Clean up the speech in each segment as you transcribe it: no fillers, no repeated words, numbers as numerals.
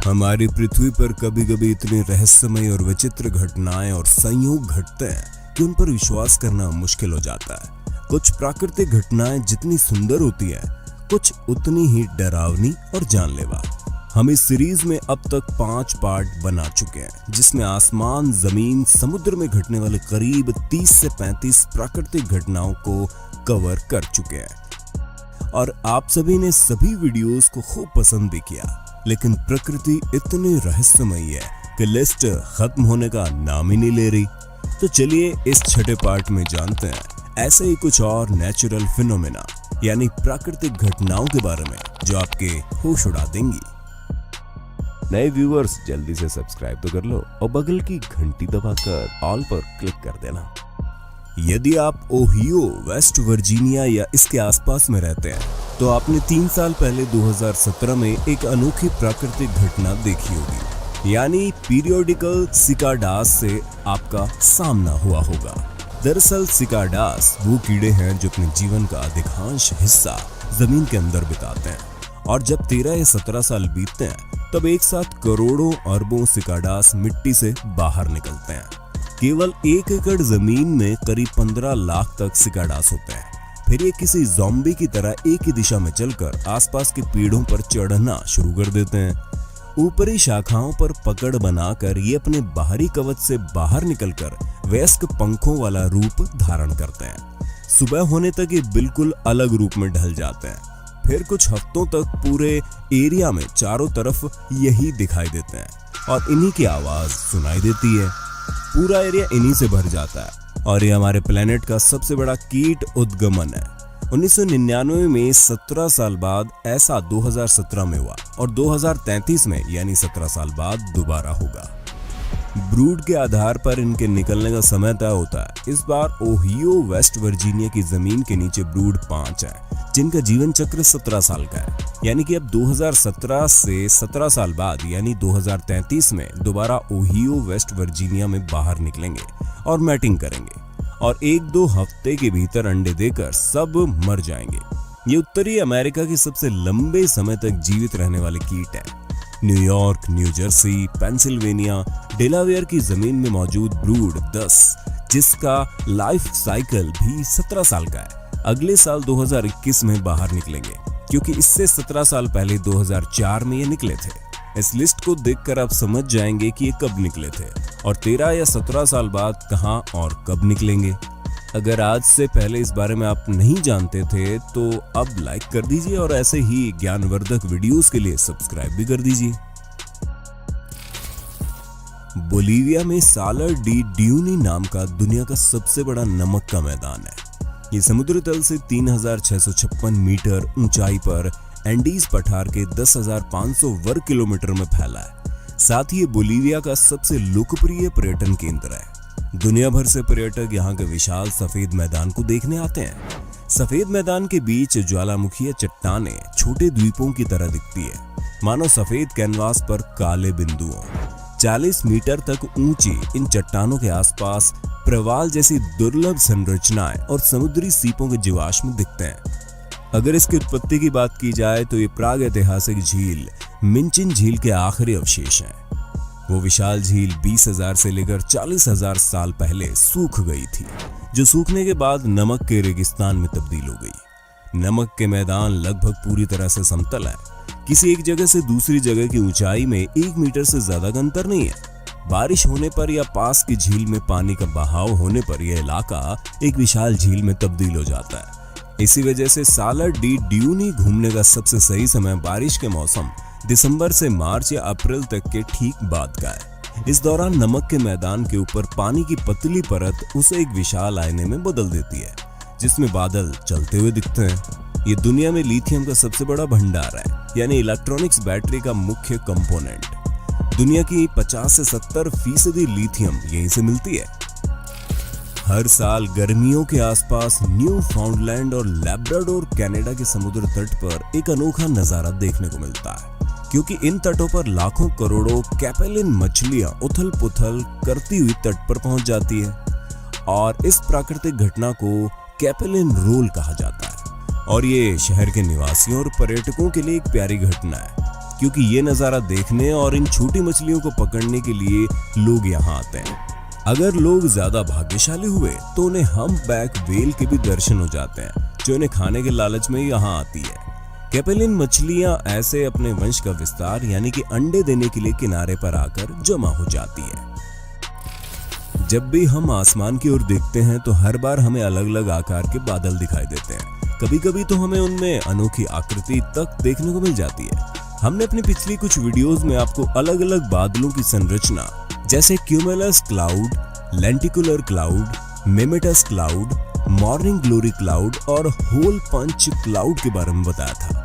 हमारी पृथ्वी पर कभी कभी इतनी रहस्यमय और विचित्र घटनाएं और संयोग घटते हैं कि उन पर विश्वास करना मुश्किल हो जाता है। कुछ प्राकृतिक घटनाएं जितनी सुंदर होती हैं, कुछ उतनी ही डरावनी और जानलेवा। हम इस सीरीज में अब तक 5 पार्ट बना चुके हैं, जिसमें आसमान, जमीन, समुद्र में घटने वाले करीब 30 से 35 प्राकृतिक घटनाओं को कवर कर चुके हैं। और आप सभी ने सभी वीडियोस को खूब पसंद भी किया। लेकिन प्रकृति इतनी रहस्यमयी है कि लिस्ट खत्म होने का नाम ही नहीं ले रही। तो चलिए इस छठे पार्ट में जानते हैं ऐसे ही कुछ और नेचुरल फिनोमेना यानी प्राकृतिक घटनाओं के बारे में जो आपके होश उड़ा देंगी। नए व्यूअर्स जल्दी से सब्सक्राइब तो कर लो और बगल की घंटी दबाकर ऑल पर क्लिक कर देना। यदि आप ओहियो, वेस्ट वर्जीनिया या इसके आसपास में रहते हैं तो आपने 3 साल पहले 2017 में एक अनोखी प्राकृतिक घटना देखी होगी, यानी पीरियोडिकल सिकाडास से आपका सामना हुआ होगा। दरअसल सिकाडास वो कीड़े हैं जो अपने जीवन का अधिकांश हिस्सा जमीन के अंदर बिताते हैं, और जब 13 या 17 साल बीतते हैं तब एक साथ करोड़ों अरबों सिकाडास मिट्टी से बाहर निकलते हैं। केवल 1 एकड़ जमीन में करीब 15 लाख तक सिकाडास होते हैं। फिर ये किसी ज़ॉम्बी की तरह एक ही दिशा में चलकर आसपास के पेड़ों पर चढ़ना शुरू कर देते हैं। ऊपरी शाखाओं पर पकड़ बनाकर ये अपने बाहरी कवच से बाहर निकलकर वयस्क पंखों वाला रूप धारण करते हैं। सुबह होने तक ये बिल्कुल अलग रूप में ढल जाते हैं। फिर कुछ हफ्तों तक पूरे एरिया में चारों तरफ यही दिखाई देते हैं और इन्हीं की आवाज सुनाई देती है। पूरा एरिया इन्हीं से भर जाता है और ये हमारे प्लेनेट का सबसे बड़ा कीट उद्गमन है। 1999 में 17 साल बाद ऐसा 2017 में हुआ और 2033 में यानी 17 साल बाद दोबारा होगा। ब्रूड के आधार पर इनके निकलने का समय तय होता है। इस बार ओहियो, वेस्ट वर्जीनिया की जमीन के नीचे ब्रूड 5 है, जिनका जीवन चक्र 17 साल का है। यानी कि अब 2017 से 17 साल बाद यानी 2033 में दोबारा ओहियो, वेस्ट वर्जीनिया में बाहर निकलेंगे और मैटिंग करेंगे, और 1-2 हफ्ते के भीतर अंडे देकर सब मर जाएंगे। ये उत्तरी अमेरिका के सबसे लंबे समय तक जीवित रहने वाले कीट है। New York, new Jersey, Pennsylvania, Delaware की जमीन में मौजूद ब्रूड 10, जिसका लाइफ साइकिल भी 17 साल का है, अगले साल 2021 में बाहर निकलेंगे, क्योंकि इससे 17 साल पहले 2004 में ये निकले थे। इस लिस्ट को देखकर आप समझ जाएंगे कि ये कब निकले थे और 13 या 17 साल बाद कहां और कब निकलेंगे। अगर आज से पहले इस बारे में आप नहीं जानते थे तो अब लाइक कर दीजिए और ऐसे ही ज्ञानवर्धक वीडियोस के लिए सब्सक्राइब भी कर दीजिए। बोलीविया में सालर डी ड्यूनी नाम का दुनिया का सबसे बड़ा नमक का मैदान है। ये समुद्र तल से 3656 मीटर ऊंचाई पर एंडीज पठार के 10,500 वर्ग किलोमीटर में फैला है। साथ ही ये बोलीविया का सबसे लोकप्रिय पर्यटन केंद्र है। दुनिया भर से पर्यटक यहाँ के विशाल सफेद मैदान को देखने आते हैं। सफेद मैदान के बीच ज्वालामुखी चट्टानें छोटे द्वीपों की तरह दिखती है, मानो सफेद कैनवास पर काले बिंदुओं। 40 मीटर तक ऊंची इन चट्टानों के आसपास प्रवाल जैसी दुर्लभ संरचनाएं और समुद्री सीपों के जीवाश्म दिखते हैं। अगर इसकी उत्पत्ति की बात की जाए तो ये प्राग ऐतिहासिक झील मिंचिन झील के आखिरी अवशेष हैं। वो विशाल झील 20,000 से लेकर 40,000 साल पहले सूख गई थी, जो सूखने के बाद नमक के रेगिस्तान में तब्दील हो गई। नमक के मैदान लगभग पूरी तरह से समतल है। किसी एक जगह से दूसरी जगह की ऊंचाई में 1 मीटर से ज्यादा का अंतर नहीं है। बारिश होने पर या पास की झील में पानी का बहाव होने पर यह इलाका एक विशाल झील में तब्दील हो जाता है। इसी वजह से सालर डी ड्यूनी घूमने का सबसे सही समय बारिश के मौसम दिसंबर से मार्च या अप्रैल तक के ठीक बाद का है। इस दौरान नमक के मैदान के ऊपर पानी की पतली परत उसे एक विशाल आईने में बदल देती है, जिसमें बादल चलते हुए दिखते हैं। ये दुनिया में लिथियम का सबसे बड़ा भंडार है, यानी इलेक्ट्रॉनिक्स बैटरी का मुख्य कंपोनेंट। दुनिया की 50 से 70% लिथियम यहीं से मिलती है। हर साल गर्मियों के आसपास न्यू फाउंडलैंड और लैब्राडोर कनाडा के समुद्र तट पर एक अनोखा नजारा देखने को मिलता है, क्योंकि इन तटों पर लाखों करोड़ों कैपेलिन मछलियां उथल पुथल करती हुई तट पर पहुंच जाती है, और इस प्राकृतिक घटना को कैपेलिन रोल कहा जाता है। और ये शहर के निवासियों और पर्यटकों के लिए एक प्यारी घटना है। क्योंकि ये नज़ारा देखने और इन छोटी मछलियों को पकड़ने के लिए लोग यहाँ आते हैं। अगर लोग ज्यादा भाग्यशाली हुए तो उन्हें हम्पबैक व्हेल के भी दर्शन हो जाते हैं, जो इन्हें खाने के लालच में यहाँ आती है। कैपेलिन मछलियां ऐसे अपने वंश का विस्तार यानी कि अंडे देने के लिए किनारे पर आकर जमा हो जाती है। जब भी हम आसमान की ओर देखते हैं तो हर बार हमें अलग अलग आकार के बादल दिखाई देते हैं। कभी कभी तो हमें उनमें अनोखी आकृति तक देखने को मिल जाती है। हमने अपनी पिछली कुछ वीडियोस में आपको अलग अलग बादलों की संरचना जैसे cumulus cloud, lenticular cloud, mammatus cloud, morning glory cloud और होल पंच क्लाउड के बारे में बताया था।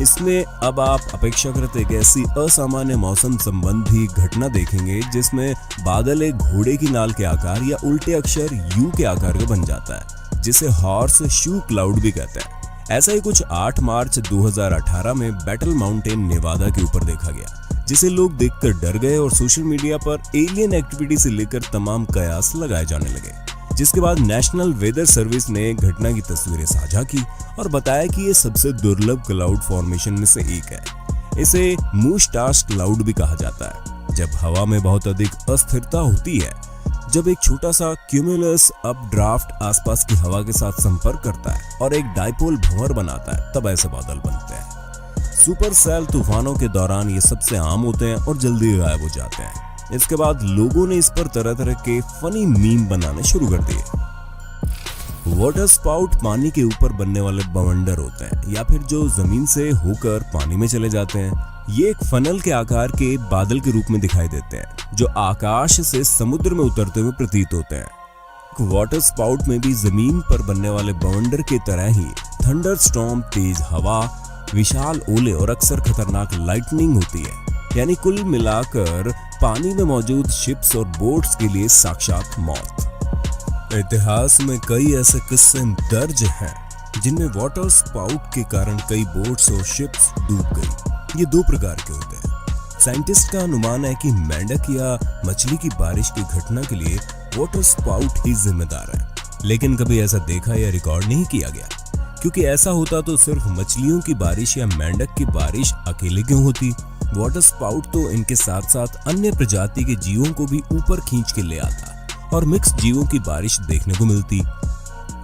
इसमें अब आप अपेक्षाकृत एक ऐसी असामान्य मौसम संबंधी घटना देखेंगे जिसमें बादल एक घोड़े की नाल के आकार या उल्टे अक्षर यू के आकार का बन जाता है, जिसे हॉर्स शू क्लाउड भी कहते हैं। ऐसा ही कुछ 8 मार्च 2018 में बैटल माउंटेन नेवादा के ऊपर देखा गया, जिसे लोग देखकर डर गए और सोशल मीडिया पर एलियन एक्टिविटी से लेकर तमाम कयास लगाए जाने लगे। जिसके बाद नेशनल वेदर सर्विस ने घटना की तस्वीरें साझा की और बताया कि ये सबसे दुर्लभ क्लाउड फॉर्मेशन में से एक है। इसे मूस्टाश क्लाउड भी कहा जाता है। जब हवा में बहुत अधिक अस्थिरता होती है, जब एक छोटा सा क्यूमुलस अपड्राफ्ट आसपास की हवा के साथ संपर्क करता है और एक डाइपोल भंवर बनाता है, तब ऐसे बादल बनते हैं। सुपर सेल तूफानों के दौरान ये सबसे आम होते हैं और जल्दी गायब हो जाते हैं। इसके बाद लोगों ने इस पर तरह तरह के फनी मीम बनाने शुरू कर दिए। वाटर स्पाउट पानी के ऊपर बनने वाले बवंडर होते हैं या फिर जो जमीन से होकर पानी में चले जाते हैं। ये एक फनल के आकार के बादल के रूप में दिखाई देते हैं, जो आकाश से समुद्र में उतरते हुए प्रतीत होते हैं। वाटर स्पाउट में भी जमीन पर बनने वाले बवंडर की तरह ही थंडर स्टॉर्म, तेज हवा, विशाल ओले और अक्सर खतरनाक लाइटनिंग होती है। यानी कुल मिलाकर पानी में मौजूद शिप्स और बोट्स के लिए साक्षात मौत। इतिहास में कई ऐसे किस्से दर्ज हैं जिनमें वाटर स्पाउट के कारण कई बोट्स और शिप्स डूब गई। ये 2 प्रकार के होते हैं। साइंटिस्ट का अनुमान है कि मेंढक या मछली की बारिश की घटना के लिए वाटर स्पाउट ही जिम्मेदार है, लेकिन कभी ऐसा देखा या रिकॉर्ड नहीं किया गया, क्योंकि ऐसा होता तो सिर्फ मछलियों की बारिश या मेंढक की बारिश अकेले क्यों होती। वाटर स्पाउट तो इनके साथ साथ अन्य प्रजाति के जीवों को भी ऊपर खींच के ले आता और मिक्स जीवों की बारिश देखने को मिलती।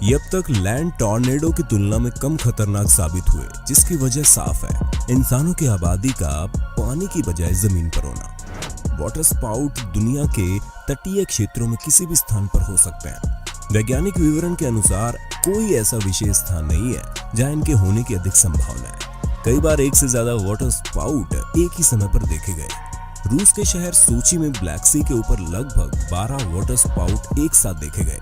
ये अब तक लैंड टॉर्नेडो की तुलना में कम खतरनाक साबित हुए, जिसकी वजह साफ है, इंसानों की आबादी का पानी की बजाय जमीन पर होना। वाटर स्पाउट दुनिया के तटीय क्षेत्रों में किसी भी स्थान पर हो सकते हैं। वैज्ञानिक विवरण के अनुसार कोई ऐसा विशेष स्थान नहीं है जहां इनके होने की अधिक संभावना है। कई बार एक से ज्यादा वाटर स्पाउट एक ही समय पर देखे गए। रूस के शहर सोची में ब्लैक सी के ऊपर लगभग 12 वाटर स्पाउट एक साथ देखे गए।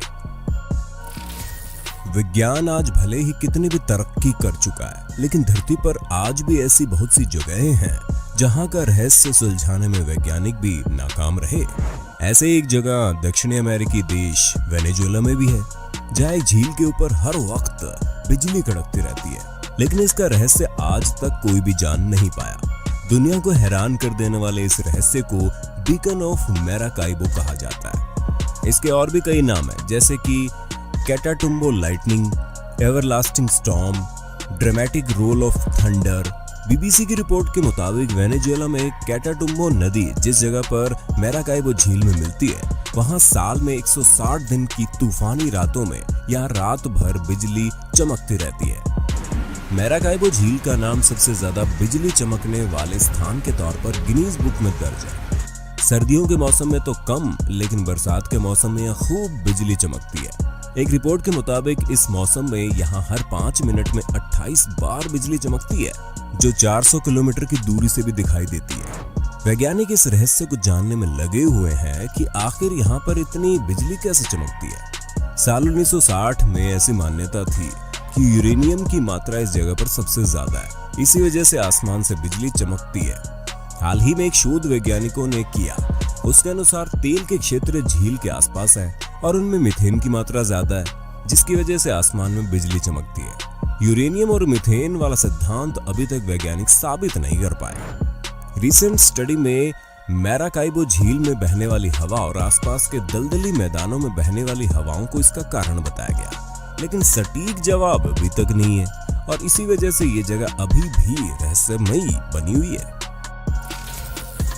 विज्ञान आज भले ही कितनी भी तरक्की कर चुका है, लेकिन धरती पर आज भी ऐसी बहुत सी जगहें हैं जहां का रहस्य सुलझाने में वैज्ञानिक भी नाकाम रहे। ऐसे एक जगह दक्षिणी अमेरिकी देश वेनेजुएला में भी है, जहां एक झील के ऊपर हर वक्त बिजली कड़कती रहती है, लेकिन इसका रहस्य आज तक कोई भी जान नहीं पाया। दुनिया को हैरान कर देने वाले इस रहस्य को बीकन ऑफ मैराकाइबो कहा जाता है। इसके और भी कई नाम हैं, जैसे कि Catatumbo lightning, everlasting storm, dramatic roll of thunder. BBC की रिपोर्ट के मुताबिक वेनेजुएला में कैटाटुम्बो नदी जिस जगह पर मैराकाइबो झील में मिलती है, वहां साल में 160 दिन की तूफानी रातों में यहाँ रात भर बिजली चमकती रहती है। मैराकाइबो झील का नाम सबसे ज्यादा बिजली चमकने वाले स्थान के तौर पर गिनीज बुक में दर्ज है। सर्दियों के मौसम में तो कम, लेकिन बरसात के मौसम में यहाँ खूब बिजली चमकती है। एक रिपोर्ट के मुताबिक इस मौसम में यहाँ हर 5 मिनट में 28 बार बिजली चमकती है, जो 400 किलोमीटर की दूरी से भी दिखाई देती है। वैज्ञानिक इस रहस्य को जानने में लगे हुए हैं कि आखिर यहाँ पर इतनी बिजली कैसे चमकती है। साल 1960 में ऐसी मान्यता थी कि यूरेनियम की मात्रा इस जगह पर सबसे ज्यादा है, इसी वजह से आसमान से बिजली चमकती है। हाल ही में एक शोध वैज्ञानिकों ने किया, उसके अनुसार तेल के क्षेत्र झील के आसपास है और उनमें मीथेन की मात्रा ज्यादा है, जिसकी वजह से आसमान में बिजली चमकती है। यूरेनियम और मीथेन वाला सिद्धांत अभी तक वैज्ञानिक साबित नहीं कर पाए। रिसेंट स्टडी में मैराकाइबो झील में बहने वाली हवा और आसपास के दलदली मैदानों में बहने वाली हवाओं को इसका कारण बताया गया, लेकिन सटीक जवाब अभी तक नहीं है और इसी वजह से ये जगह अभी भी रहस्यमयी बनी हुई है।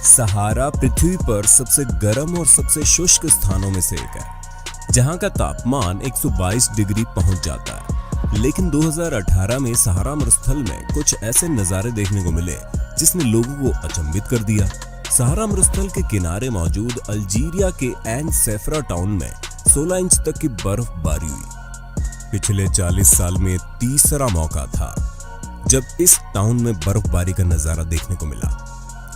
सहारा पृथ्वी पर सबसे गर्म और सबसे शुष्क स्थानों में से एक है, जहां का तापमान 122 डिग्री पहुंच जाता है। लेकिन 2018 में सहारा मरुस्थल में कुछ ऐसे नजारे देखने को मिले जिसने लोगों को अचंभित कर दिया। सहारा मरुस्थल के किनारे मौजूद अल्जीरिया के एन सेफरा टाउन में 16 इंच तक की बर्फबारी हुई। पिछले 40 साल में तीसरा मौका था जब इस टाउन में बर्फबारी का नजारा देखने को मिला।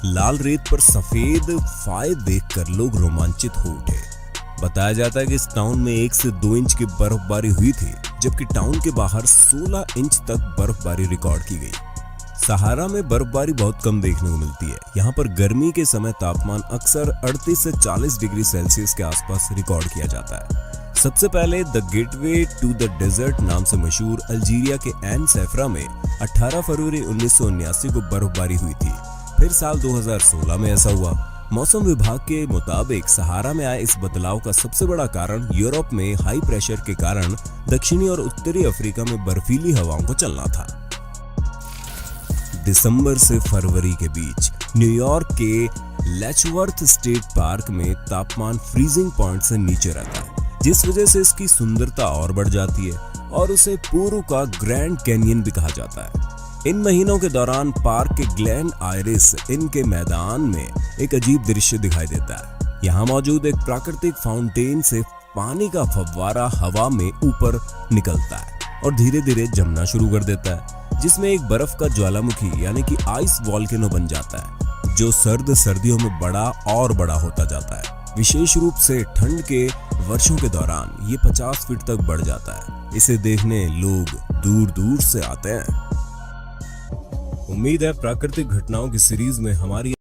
लाल रेत पर सफेद फाये देखकर लोग रोमांचित हो उठे। बताया जाता है कि इस टाउन में 1 से 2 इंच की बर्फबारी हुई थी, जबकि टाउन के बाहर 16 इंच तक बर्फबारी रिकॉर्ड की गई। सहारा में बर्फबारी बहुत कम देखने को मिलती है। यहाँ पर गर्मी के समय तापमान अक्सर 38 से 40 डिग्री सेल्सियस के आसपास रिकॉर्ड किया जाता है। सबसे पहले the gateway to the desert नाम से मशहूर अल्जीरिया के एन सेफरा में 18 फरवरी 1979 को बर्फबारी हुई थी। फिर साल 2016 में ऐसा हुआ। मौसम विभाग के मुताबिक सहारा में आए इस बदलाव का सबसे बड़ा कारण यूरोप में हाई प्रेशर के कारण दक्षिणी और उत्तरी अफ्रीका में बर्फीली हवाओं को चलना था। दिसंबर से फरवरी के बीच न्यूयॉर्क के लेचवर्थ स्टेट पार्क में तापमान फ्रीजिंग पॉइंट से नीचे रहता है, जिस वजह से इसकी सुंदरता और बढ़ जाती है और उसे पूर्व का ग्रैंड कैनियन भी कहा जाता है। इन महीनों के दौरान पार्क के ग्लैन आयरिस इनके मैदान में एक अजीब दृश्य दिखाई देता है। यहाँ मौजूद एक प्राकृतिक फाउंटेन से पानी का फव्वारा हवा में ऊपर निकलता है और धीरे धीरे जमना शुरू कर देता है, जिसमें एक बर्फ का ज्वालामुखी यानी कि आइस वॉल्केनो बन जाता है, जो सर्दियों में बड़ा और बड़ा होता जाता है। विशेष रूप से ठंड के वर्षों के दौरान ये 50 फीट तक बढ़ जाता है। इसे देखने लोग दूर दूर से आते हैं। उम्मीद है प्राकृतिक घटनाओं की सीरीज में हमारी